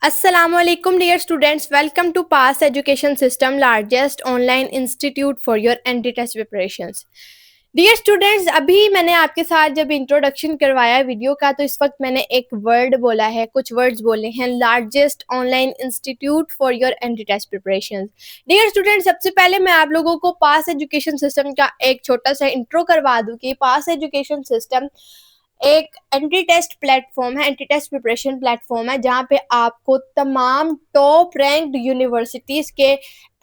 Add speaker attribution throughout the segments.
Speaker 1: Assalamualaikum dear students, welcome to Pass Education System, largest online institute for your NT test preparations. Dear students, अभी मैंने आपके साथ जब introduction करवाया video का तो इस वक्त मैंने एक वर्ड बोला है, कुछ वर्ड्स बोले हैं, largest online institute for your NT test preparation. Dear students, सबसे पहले मैं आप लोगों को पास एजुकेशन सिस्टम का एक छोटा सा इंट्रो करवा दूं कि पास एजुकेशन सिस्टम एक एंटी टेस्ट प्लेटफॉर्म है, एंटी टेस्ट प्रिपरेशन प्लेटफॉर्म है, जहाँ पे आपको तमाम टॉप रैंक्ड यूनिवर्सिटीज के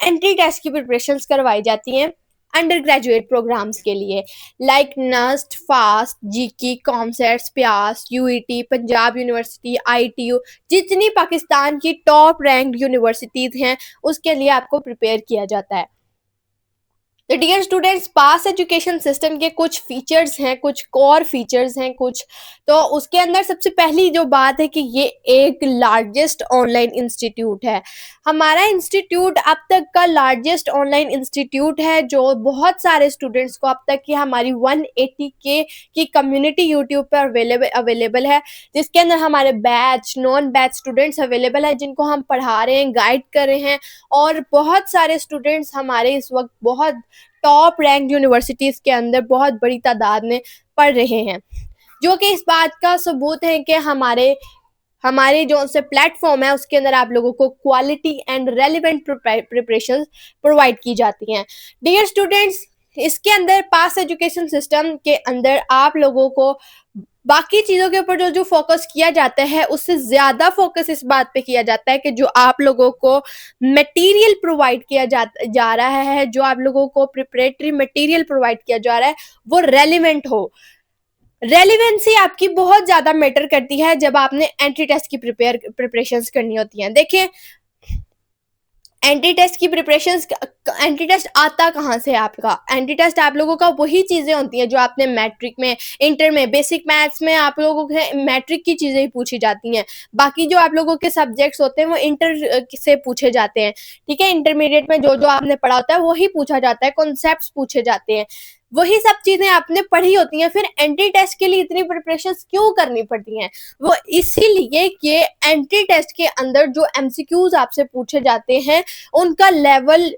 Speaker 1: एंटी टेस्ट की प्रिपरेशंस करवाई जाती हैं अंडर ग्रेजुएट प्रोग्राम्स के लिए, लाइक नस्ट, फास्ट, जीकी, कॉमसेट्स, प्यास, यूईटी, पंजाब यूनिवर्सिटी, आईटीयू, जितनी पाकिस्तान की टॉप रैंक्ड यूनिवर्सिटीज हैं उसके लिए आपको प्रिपेयर किया जाता है। तो डियर स्टूडेंट्स, पास एजुकेशन सिस्टम के कुछ फीचर्स हैं, कुछ कोर फीचर्स हैं कुछ। तो उसके अंदर सबसे पहली जो बात है कि ये एक लार्जेस्ट ऑनलाइन इंस्टीट्यूट है। हमारा इंस्टीट्यूट अब तक का लार्जेस्ट ऑनलाइन इंस्टीट्यूट है, जो बहुत सारे स्टूडेंट्स को अब तक की हमारी 180K की कम्युनिटी यूट्यूब पर अवेलेबल है, जिसके अंदर हमारे batch, non batch students available है, जिनको हम पढ़ा रहे हैं, गाइड कर रहे हैं। और बहुत सारे स्टूडेंट्स हमारे इस वक्त बहुत टॉप रैंक यूनिवर्सिटीज के अंदर बहुत बड़ी तादाद में पढ़ रहे हैं, जो कि इस बात का सबूत है कि हमारे जो से प्लेटफॉर्म है उसके अंदर आप लोगों को quality and relevant preparation provide की जाती हैं। डियर स्टूडेंट्स, इसके अंदर पास एजुकेशन सिस्टम के अंदर आप लोगों को बाकी चीज़ों के ऊपर जो फोकस किया जाता है उससे ज़्यादा फोकस इस बात पे किया जाता है कि जो आप लोगों को मटेरियल प्रोवाइड किया जा रहा है, जो आप लोगों को प्रिपरेटरी मटेरियल प्रोवाइड किया जा रहा है, वो रेलिवेंट हो। रेलिवेंसी आपकी बहुत ज़्यादा मैटर करती है जब आपने एंट्री टेस्ट की प्रिपरेशंस करनी होती हैं। देखिए, एंटी टेस्ट की प्रिपरेशंस, एंटी टेस्ट आता कहाँ से आपका? एंटी टेस्ट आप लोगों का वही चीज़ें होती हैं जो आपने मैट्रिक में, इंटर में, बेसिक मैथ्स में आप लोगों के मैट्रिक की चीज़ें ही पूछी जाती हैं। बाकी जो आप लोगों के सब्जेक्ट्स होते हैं वो इंटर से पूछे जाते हैं, ठीक है। इंटरमीडिएट में जो जो आपने पढ़ा होता है वही पूछा जाता है, कॉन्सेप्ट्स पूछे जाते हैं, वही सब चीज़ें आपने पढ़ी होती हैं। फिर एंटी टेस्ट के लिए इतनी प्रिपरेशंस क्यों करनी पड़ती हैं? वो इसीलिए कि एंटी टेस्ट के अंदर जो एमसीक्यूज आपसे पूछे जाते हैं उनका लेवल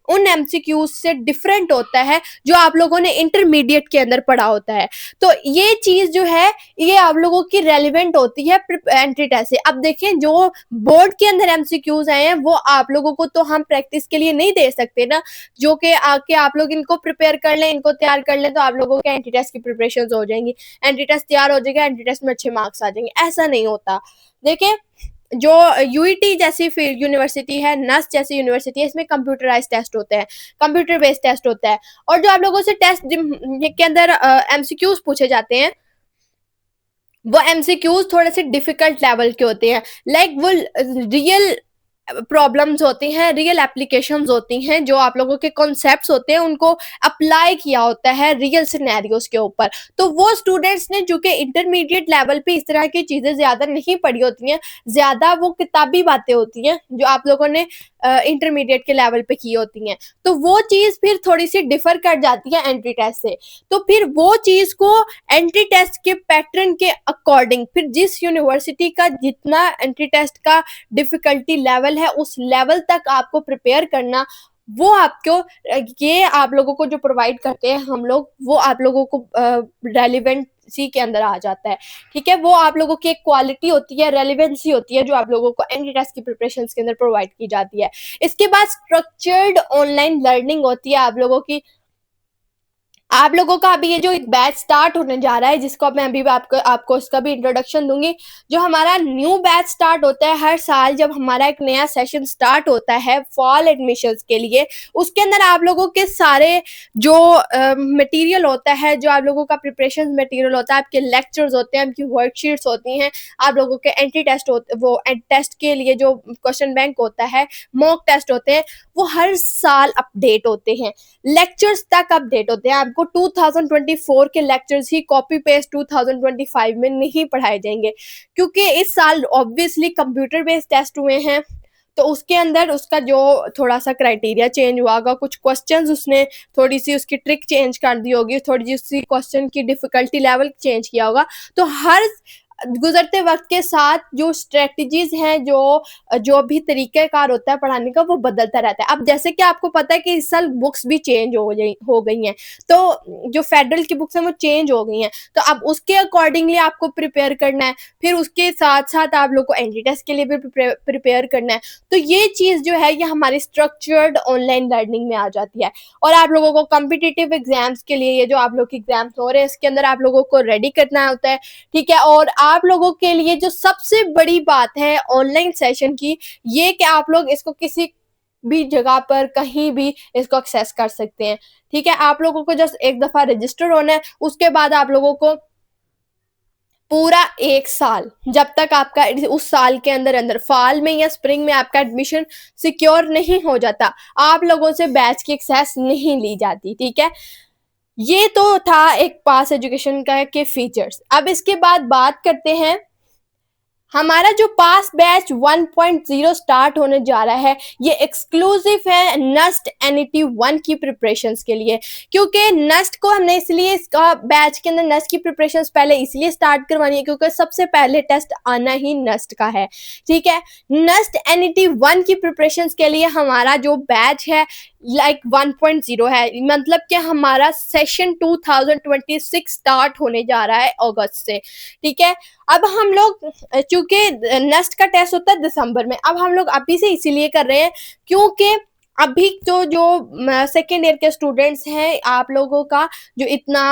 Speaker 1: उन एमसीक्यूज से डिफरेंट होता है जो आप लोगों ने इंटरमीडिएट के अंदर पढ़ा होता है। तो ये चीज़ जो है ये आप लोगों की रेलिवेंट होती है एंट्री टेस्ट से। अब देखें, जो बोर्ड के अंदर एमसीक्यूज आए हैं वो आप लोगों को तो हम प्रैक्टिस के लिए नहीं दे सकते ना, जो कि आके आप लोग इनको प्रिपेयर कर लें, इनको तैयार कर लें तो आप लोगों के एंट्री टेस्ट की प्रिपरेशन हो जाएंगी, एंट्री टेस्ट तैयार हो जाएगा, एंट्री टेस्ट में अच्छे मार्क्स आ जाएंगे। ऐसा नहीं होता। देखिए, जो यूईटी जैसी फील्ड यूनिवर्सिटी है, नस्ट जैसी यूनिवर्सिटी है, इसमें कंप्यूटराइज टेस्ट होते हैं, कंप्यूटर बेस्ड टेस्ट होता है। और जो आप लोगों से टेस्ट के अंदर एमसीक्यूज पूछे जाते हैं वो एमसीक्यूज थोड़े से डिफिकल्ट लेवल के होते हैं, लाइक वो रियल प्रॉब्लम्स होती हैं, रियल एप्लीकेशंस होती हैं, जो आप लोगों के कॉन्सेप्ट्स होते हैं उनको अप्लाई किया होता है रियल सिनेरियोस के ऊपर। तो वो स्टूडेंट्स ने जो कि इंटरमीडिएट लेवल पे इस तरह की चीज़ें ज़्यादा नहीं पढ़ी होती हैं, ज़्यादा वो किताबी बातें होती हैं जो आप लोगों ने इंटरमीडिएट के लेवल पे की होती हैं, तो वो चीज़ फिर थोड़ी सी डिफर कर जाती है एंट्री टेस्ट से। तो फिर वो चीज़ को एंट्री टेस्ट के पैटर्न के अकॉर्डिंग, फिर जिस यूनिवर्सिटी का जितना एंट्री टेस्ट का डिफिकल्टी लेवल है उस लेवल तक आपको प्रिपेयर करना, वो आपको ये आप लोगों को जो प्रोवाइड करते हैं हम लोग, वो आप लोगों को रेलिवेंसी के अंदर आ जाता है, ठीक है। वो आप लोगों की एक क्वालिटी होती है, रेलिवेंसी होती है जो आप लोगों को एंट्री टेस्ट की प्रिपरेशन के अंदर प्रोवाइड की जाती है। इसके बाद स्ट्रक्चर्ड ऑनलाइन लर्निंग होती है आप लोगों का अभी ये जो एक बैच स्टार्ट होने जा रहा है, जिसको मैं अभी आपको इसका भी इंट्रोडक्शन दूंगी। जो हमारा न्यू बैच स्टार्ट होता है हर साल, जब हमारा एक नया सेशन स्टार्ट होता है फॉल एडमिशन्स के लिए, उसके अंदर आप लोगों के सारे जो मटेरियल होता है, जो आप लोगों का प्रिपरेशन मटेरियल होता है, आपके लेक्चर्स होते हैं, आपकी वर्कशीट्स होती हैं, आप लोगों के एंट्री टेस्ट होते, वो टेस्ट के लिए जो क्वेश्चन बैंक होता है, मॉक टेस्ट होते हैं, वो हर साल अपडेट होते हैं, लेक्चर्स तक अपडेट होते हैं। आपको 2024 के लेक्चर्स ही कॉपी पेस्ट 2025 में नहीं पढ़ाए जाएंगे, क्योंकि इस साल ऑब्वियसली कंप्यूटर बेस्ड टेस्ट हुए हैं, तो उसके अंदर उसका जो थोड़ा सा क्राइटेरिया चेंज हुआ होगा, कुछ क्वेश्चंस उसने थोड़ी सी उसकी ट्रिक चेंज कर दी होगी, थोड़ी सी क्वेश्चन की डिफिकल्टी लेवल चेंज किया होगा। तो हर गुज़रते वक़्त के साथ जो स्ट्रैटेजीज़ हैं, जो भी तरीक़ेकार होता है पढ़ाने का, वो बदलता रहता है। अब जैसे कि आपको पता है कि इस साल बुक्स भी चेंज हो गई हैं, तो जो फेडरल की बुक्स हैं वो चेंज हो गई हैं, तो अब उसके अकॉर्डिंगली आपको प्रिपेयर करना है। फिर उसके साथ-साथ आप लोग को एंट्री टेस्ट के लिए भी प्रिपेयर करना है। तो ये चीज़ जो है ये हमारी स्ट्रक्चर्ड ऑनलाइन लर्निंग में आ जाती है। और आप लोगों को कॉम्पिटिटिव एग्ज़ाम्स के लिए, ये जो आप लोग के एग्ज़ाम्स हो रहे हैं, इसके अंदर आप लोगों को रेडी करना होता है, ठीक है? और आप लोगों के लिए जो सबसे बड़ी बात है ऑनलाइन सेशन की, ये कि आप लोग इसको किसी भी जगह पर कहीं भी इसको एक्सेस कर सकते हैं, ठीक है? आप लोगों को जस्ट एक दफ़ा रजिस्टर होना है, उसके बाद आप लोगों को पूरा 1 साल, जब तक आपका उस साल के अंदर-अंदर फॉल में या स्प्रिंग में आपका एडमिशन सिक्योर नहीं हो जाता, आप लोगों से बैच की एक्सेस नहीं ली जाती, ठीक है? ये तो था एक पास एजुकेशन का के फीचर्स। अब इसके बाद बात करते हैं, हमारा जो पास बैच 1.0 स्टार्ट होने जा रहा है, ये एक्सक्लूसिव है नस्ट एनईटी 1 की प्रिपरेशंस के लिए, क्योंकि नस्ट को हमने इसलिए इसका बैच के अंदर नस्ट की प्रिपरेशंस पहले इसलिए स्टार्ट करवानी है क्योंकि सबसे पहले टेस्ट आना ही नस्ट का है, ठीक है? नस्ट एनईटी 1 की प्रिपरेशंस के लिए हमारा जो बैच है लाइक 1.0 है, मतलब कि हमारा सेशन 2026 स्टार्ट होने जा रहा है अगस्त से, ठीक है? अब हम लोग चूँकि नेक्स्ट का टेस्ट होता है दिसंबर में, अब हम लोग अभी से इसीलिए कर रहे हैं क्योंकि अभी तो जो सेकेंड ईयर के स्टूडेंट्स हैं, आप लोगों का जो इतना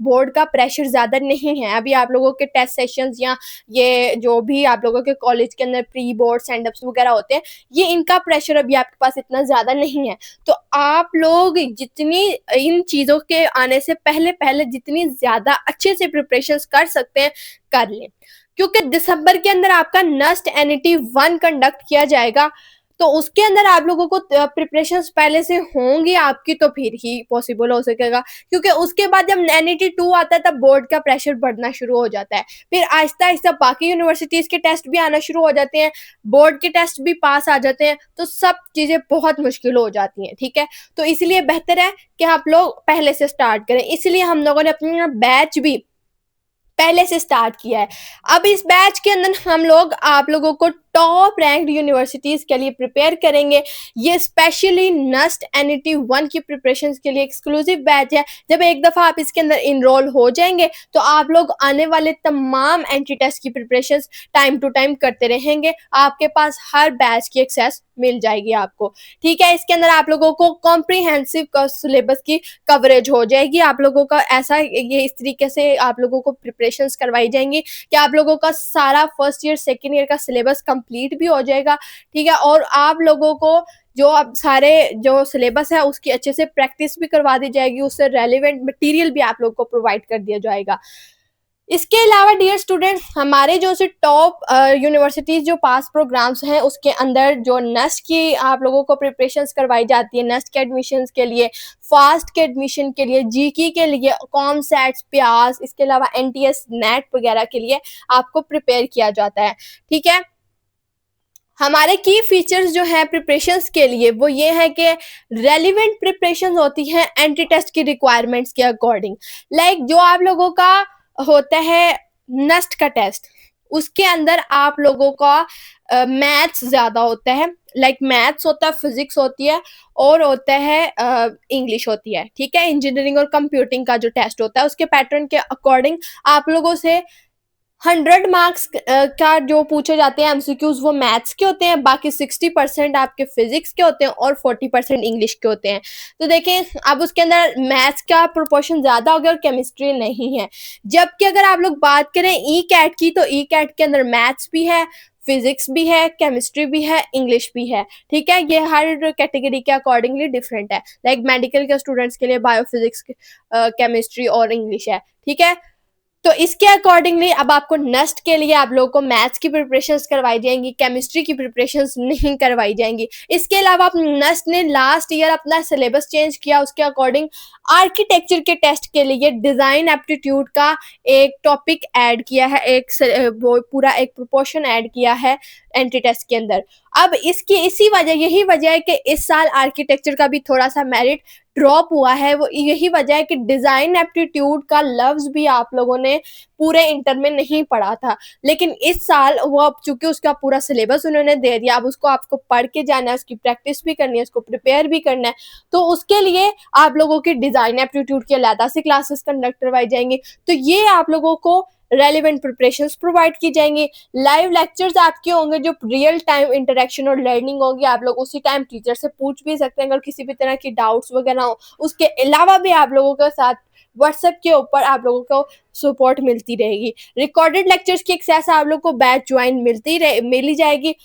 Speaker 1: बोर्ड का प्रेशर ज़्यादा नहीं है। अभी आप लोगों के टेस्ट सेशंस या ये जो भी आप लोगों के कॉलेज के अंदर प्री बोर्ड सेंड-अप्स वगैरह होते हैं, ये इनका प्रेशर अभी आपके पास इतना ज़्यादा नहीं है। तो आप लोग जितनी इन चीज़ों के आने से पहले-पहले जितनी ज़्यादा अच्छे से प्रिपरेशंस कर सकते हैं, कर लें। क्योंकि दिसंबर के अंदर आपका नस्ट एनईटी 1 कंडक्ट किया जाएगा, तो उसके अंदर आप लोगों को प्रिपरेशंस पहले से होंगी आपकी, तो फिर ही पॉसिबल हो सकेगा, क्योंकि उसके बाद जब एनईटी 2 आता है तब बोर्ड का प्रेशर बढ़ना शुरू हो जाता है। फिर आहिस्ता-आहिस्ता बाकी यूनिवर्सिटीज़ के टेस्ट भी आना शुरू हो जाते हैं, बोर्ड के टेस्ट भी पास आ जाते हैं, तो सब चीज़ें बहुत मुश्किल हो जाती हैं, ठीक है? तो इसलिए बेहतर है कि आप लोग पहले से स्टार्ट करें, इसलिए हम लोगों ने अपना बैच भी पहले से स्टार्ट किया है। अब इस बैच के अंदर हम लोग आप लोगों को टॉप रैंक्ड यूनिवर्सिटीज़ के लिए प्रिपेयर करेंगे। ये स्पेशली नस्ट एनईटी 1 की प्रिपरेशंस के लिए एक्सक्लूसिव बैच है। जब एक दफ़ा आप इसके अंदर इनरोल हो जाएँगे, तो आप लोग आने वाले तमाम एंट्री टेस्ट की प्रिपरेशंस टाइम टू टाइम करते रहेंगे। आपके पास हर बैच की एक्सेस मिल जाएगी आपको, ठीक है? इसके अंदर आप लोगों को कॉम्प्रिहेंसिव सिलेबस की कवरेज हो जाएगी। आप लोगों का ऐसा ये इस तरीके से आप लोगों को प्रिपरेशंस करवाई जाएँगी कि आप लोगों का सारा फर्स्ट ईयर, सेकंड ईयर का सिलेबस कंप्लीट भी हो जाएगा, ठीक है? और आप लोगों को जो अब सारे जो सिलेबस है उसकी अच्छे से प्रैक्टिस भी करवा दी जाएगी, उससे रेलेवेंट मटीरियल भी आप लोग को प्रोवाइड कर दिया जाएगा। इसके अलावा डियर स्टूडेंट्स, हमारे जो से टॉप यूनिवर्सिटीज़ जो पास प्रोग्राम्स हैं, उसके अंदर जो नेस्ट की आप लोगों को प्रिपरेशंस करवाई जाती है, नेस्ट के एडमिशन्स के लिए, फास्ट के एडमिशन के लिए, जीके के लिए, कॉमसैट्स, प्यास, इसके अलावा एनटीएस, नेट वगैरह के लिए आपको प्रिपेयर किया जाता है, ठीक है? हमारे की फीचर्स जो हैं प्रिपरेशंस के लिए वो ये है कि रेलिवेंट प्रिपरेशंस होती हैं एंट्री टेस्ट की रिक्वायरमेंट्स के अकॉर्डिंग। लाइक जो आप लोगों का होता है नेस्ट का टेस्ट, उसके अंदर आप लोगों का मैथ्स ज़्यादा होता है, लाइक मैथ्स होता है, फिजिक्स होती है और होता है इंग्लिश होती है, ठीक है? इंजीनियरिंग और कंप्यूटिंग का जो टेस्ट होता है उसके पैटर्न के अकॉर्डिंग आप लोगों से 100 मार्क्स का जो पूछे जाते हैं एमसीक्यूज़ वो मैथ्स के होते हैं, बाकी 60% आपके फिजिक्स के होते हैं और 40% इंग्लिश के होते हैं। तो देखें, अब उसके अंदर मैथ्स का प्रोपोर्शन ज़्यादा हो गया और केमिस्ट्री नहीं है। जबकि अगर आप लोग बात करें ई-कैट की, तो ई-कैट के अंदर मैथ्स भी है, फिजिक्स भी है, केमिस्ट्री भी है, इंग्लिश भी है, ठीक है? ये हर कैटेगरी के अकॉर्डिंगली डिफरेंट है। लाइक मेडिकल के स्टूडेंट्स के लिए बायोफिजिक्स, केमिस्ट्री और इंग्लिश है, ठीक है? तो इसके अकॉर्डिंगली अब आपको नेस्ट के लिए आप लोगों को मैथ्स की प्रिपरेशंस करवाई जाएंगी, केमिस्ट्री की प्रिपरेशंस नहीं करवाई जाएंगी। इसके अलावा आप नेस्ट ने लास्ट ईयर अपना सिलेबस चेंज किया, उसके अकॉर्डिंग आर्किटेक्चर के टेस्ट के लिए डिज़ाइन एप्टीट्यूड का एक टॉपिक ऐड किया है, वो पूरा एक प्रोपोर्शन ऐड किया है एंट्री टेस्ट के अंदर। अब इसकी यही वजह है कि इस साल आर्किटेक्चर का भी थोड़ा सा मेरिट ड्रॉप हुआ है वो यही वजह है कि डिज़ाइन एप्टीट्यूड का लफ्ज़ भी आप लोगों ने पूरे इंटर में नहीं पढ़ा था। लेकिन इस साल वो अब चूँकि उसका पूरा सिलेबस उन्होंने दे दिया, अब उसको आपको पढ़ के जाना है, उसकी प्रैक्टिस भी करनी है, उसको प्रिपेयर भी करना है। तो उसके लिए आप लोगों की डिज़ाइन एप्टीट्यूड की अलग से क्लासेस कंडक्ट करवाई जाएँगी। तो ये आप लोगों को रेलेवेंट प्रिपरेशंस प्रोवाइड की जाएंगी। लाइव लेक्चर्स आपके होंगे जो रियल टाइम इंटरेक्शन और लर्निंग होगी। आप लोग उसी टाइम टीचर से पूछ भी सकते हैं अगर किसी भी तरह की डाउट्स वगैरह हो। उसके अलावा भी आप लोगों के साथ व्हाट्सएप के ऊपर आप लोगों को सपोर्ट मिलती रहेगी। रिकॉर्डेड लेक्चर्स की एक्सेस आप लोग को बैच ज्वाइन मिली जाएगी,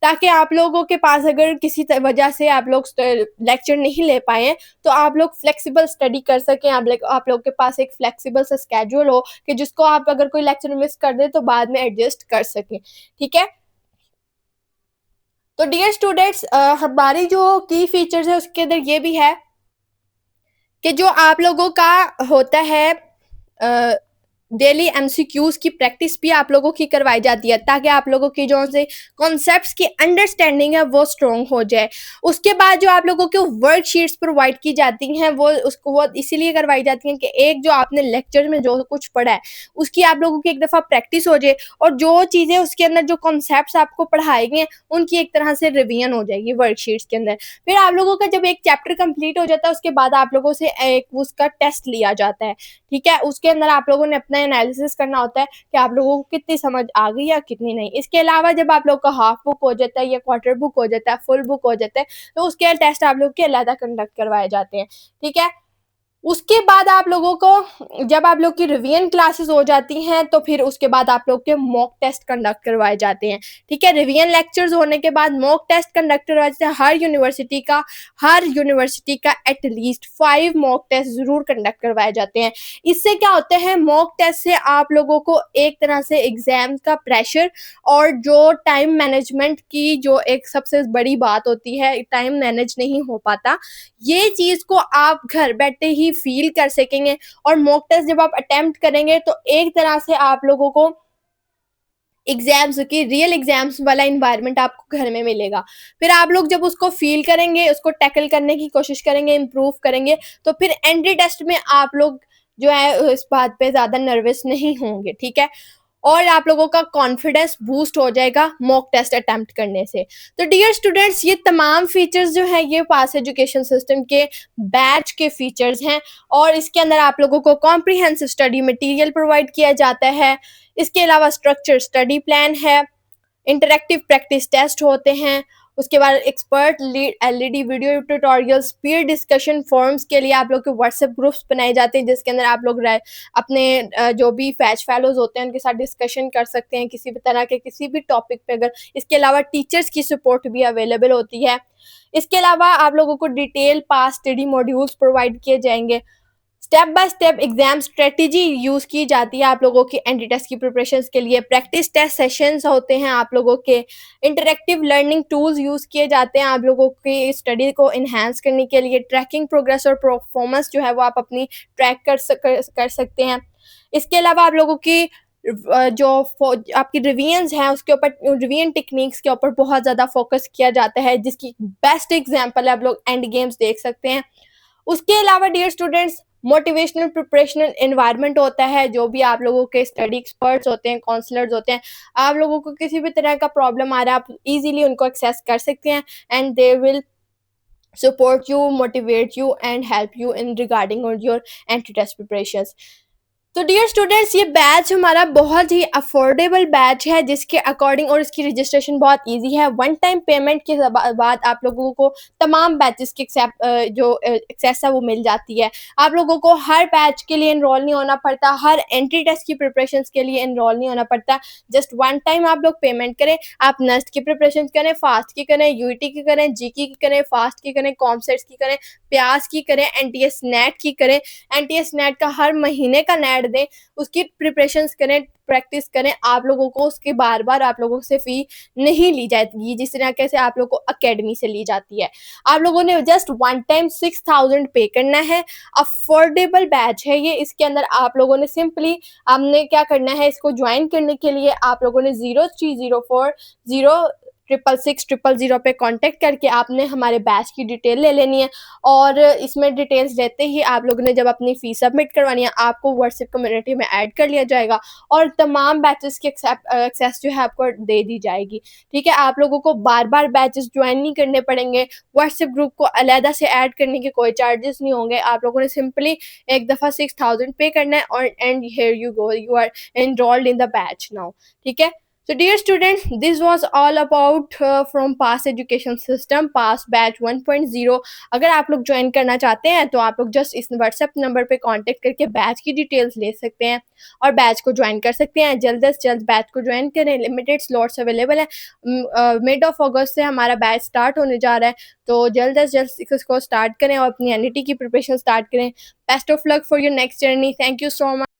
Speaker 1: ताकि आप लोगों के पास अगर किसी वजह से आप लोग लेक्चर नहीं ले पाए हैं तो आप लोग फ्लेक्सिबल स्टडी कर सकें। आप लोग के पास एक फ्लेक्सिबल सा स्केड्यूल हो कि जिसको आप अगर कोई लेक्चर मिस कर दें तो बाद में एडजस्ट कर सकें। ठीक है, तो डियर स्टूडेंट्स, हमारी जो की फीचर्स है उसके अंदर ये भी है कि जो आप लोगों का होता है डेली एमसीक्यूज की प्रैक्टिस भी आप लोगों की करवाई जाती है, ताकि आप लोगों की जो से कॉन्सेप्ट्स की अंडरस्टैंडिंग है वो स्ट्रॉन्ग हो जाए। उसके बाद जो आप लोगों को वर्कशीट्स प्रोवाइड की जाती हैं वो इसीलिए करवाई जाती हैं कि एक जो आपने लेक्चर में जो कुछ पढ़ा है उसकी आप लोगों की एक दफ़ा प्रैक्टिस हो जाए, और जो चीज़ें उसके अंदर जो कॉन्सेप्ट्स आपको पढ़ाए गए हैं उनकी एक तरह से रिवीजन हो जाएगी वर्कशीट्स के अंदर। फिर आप लोगों का जब एक चैप्टर कंप्लीट हो जाता है उसके बाद आप लोगों से एक उसका टेस्ट लिया जाता है। ठीक है, उसके अंदर आप लोगों ने अपना एनालिसिस करना होता है कि आप लोगों को कितनी समझ आ गई या कितनी नहीं। इसके अलावा जब आप लोग का हाफ बुक हो जाता है या क्वार्टर बुक हो जाता है, फुल बुक हो जाता है, तो उसके टेस्ट आप लोग के अलग कंडक्ट करवाए जाते हैं। ठीक है, उसके बाद आप लोगों को जब आप लोग की रिवीजन क्लासेस हो जाती हैं तो फिर उसके बाद आप लोग के मॉक टेस्ट कंडक्ट करवाए जाते हैं। ठीक है, रिवीजन लेक्चर्स होने के बाद मॉक टेस्ट कंडक्ट करवाए जाते हैं। हर यूनिवर्सिटी का एटलीस्ट 5 मॉक टेस्ट जरूर कंडक्ट करवाए जाते हैं। इससे क्या होता है, मॉक टेस्ट से आप लोगों को एक तरह से एग्जाम का प्रेशर और जो टाइम मैनेजमेंट की जो एक सबसे बड़ी बात होती है, टाइम मैनेज नहीं हो पाता, ये चीज को आप घर बैठे ही फील कर सकेंगे। और मॉक टेस्ट जब आप अटेम्प्ट करेंगे तो एक तरह से आप लोगों को एग्जाम्स की रियल एग्जाम्स वाला इन्वायरमेंट आपको घर में मिलेगा। फिर आप लोग जब उसको फील करेंगे, उसको टैकल करने की कोशिश करेंगे, इम्प्रूव करेंगे, तो फिर एंट्री टेस्ट में आप लोग जो है इस बात पे ज़्यादा नर्वस नहीं होंगे। ठीक है, और आप लोगों का कॉन्फिडेंस बूस्ट हो जाएगा मॉक टेस्ट अटेम्प्ट करने से। तो डियर स्टूडेंट्स, ये तमाम फीचर्स जो हैं ये पास एजुकेशन सिस्टम के बैच के फीचर्स हैं, और इसके अंदर आप लोगों को कॉम्प्रिहेंसिव स्टडी मटेरियल प्रोवाइड किया जाता है। इसके अलावा स्ट्रक्चर स्टडी प्लान है, इंटरेक्टिव प्रैक्टिस टेस्ट होते हैं, उसके बाद expert LED video tutorials, peer discussion forums के लिए आप लोग के व्हाट्सएप ग्रुप्स बनाए जाते हैं जिसके अंदर आप लोग अपने जो भी फैच फेलोज होते हैं उनके साथ डिस्कशन कर सकते हैं किसी भी तरह के किसी भी टॉपिक पे अगर। इसके अलावा टीचर्स की सपोर्ट भी अवेलेबल होती है। इसके अलावा आप लोगों को डिटेल पास स्टडी मॉड्यूल्स प्रोवाइड किए जाएंगे। Step by step exam strategy use की जाती है आप लोगों की एंट्री टेस्ट की प्रिपरेशन के लिए। प्रैक्टिस टेस्ट सेशंस होते हैं आप लोगों के। इंटरेक्टिव लर्निंग टूल्स यूज किए जाते हैं आप लोगों की स्टडी को इन्हांस करने के लिए। ट्रैकिंग प्रोग्रेस और परफॉर्मेंस जो है वो आप अपनी ट्रैक कर सकते हैं। इसके अलावा आप लोगों की जो आपकी रिवीजन्स हैं उसके ऊपर, रिवीजन टेक्निक्स के ऊपर बहुत ज़्यादा फोकस किया जाता है, जिसकी बेस्ट एग्जाम्पल है आप लोग एंड गेम्स देख सकते हैं। उसके अलावा डियर स्टूडेंट्स, मोटिवेशनल प्रिपरेशनल एनवायरनमेंट होता है। जो भी आप लोगों के स्टडी एक्सपर्ट्स होते हैं, काउंसलर्स होते हैं, आप लोगों को किसी भी तरह का प्रॉब्लम आ रहा है आप इजीली उनको एक्सेस कर सकते हैं, and they will support you, motivate you and help you in regarding on your entry test preparations। तो डियर स्टूडेंट्स, ये बैच हमारा बहुत ही अफोर्डेबल बैच है जिसके अकॉर्डिंग, और इसकी रजिस्ट्रेशन बहुत इजी है। वन टाइम पेमेंट के बाद आप लोगों को तमाम बैचेस की जो एक्सेस है वो मिल जाती है। आप लोगों को हर बैच के लिए इनरोल नहीं होना पड़ता, हर एंट्री टेस्ट की प्रिपरेशन के लिए इनरोल नहीं होना पड़ता। जस्ट वन टाइम आप लोग पेमेंट करें, आप नस्ट की प्रिपरेशन करें, फास्ट की करें, यूईटी की करें, जीके की करें, फास्ट की करें, कॉमसेट्स की करें, प्यास की करें, एनटीएस नेट की करें। एनटीएस नेट का हर महीने का नेट दें, उसकी प्रिपरेशंस करें, प्रैक्टिस करें। आप लोगों को उसके बार बार आप लोगों से फी नहीं ली जाएगी जिस तरीके से आप लोगों को एकेडमी से ली जाती है। आप लोगों ने जस्ट वन टाइम 6000 पे करना है। अफोर्डेबल बैच है ये। इसके अंदर आप लोगों ने सिंपली हमने क्या करना है, इसको ज्वाइन करने के लिए आप लोगों ने 0304 66600 पे कॉन्टैक्ट करके आपने हमारे बैच की डिटेल ले लेनी है और इसमें डिटेल्स लेते ही आप लोगों ने जब अपनी फ़ीस सबमिट करवानी है, आपको व्हाट्सएप कम्युनिटी में ऐड कर लिया जाएगा और तमाम बैचेज़ की एक्सेस जो है आपको दे दी जाएगी, ठीक है? आप लोगों को बार-बार बैचेज़ जॉइन नहीं करने पड़ेंगे, व्हाट्सएप ग्रुप को अलहदा से ऐड करने के कोई चार्जेस नहीं होंगे, आप लोगों ने सिंपली एक दफ़ा 6000 पे करना है और and here you go, you are enrolled in the batch now, ठीक है? So dear students, this was all about from PAS education system, PAS batch 1.0. अगर आप लोग ज्वाइन करना चाहते हैं तो आप लोग जस्ट इस व्हाट्सएप नंबर पे कांटेक्ट करके बैच की डिटेल्स ले सकते हैं और बैच को ज्वाइन कर सकते हैं। जल्द से जल्द बैच को ज्वाइन करें, लिमिटेड स्लॉट्स अवेलेबल हैं। मिड ऑफ अगस्त से हमारा बैच स्टार्ट होने जा रहा है, तो जल्द से जल्द इसको स्टार्ट करें और अपनी एनईटी की प्रिपरेशन स्टार्ट करें। Best of luck for your next journey. Thank you so much.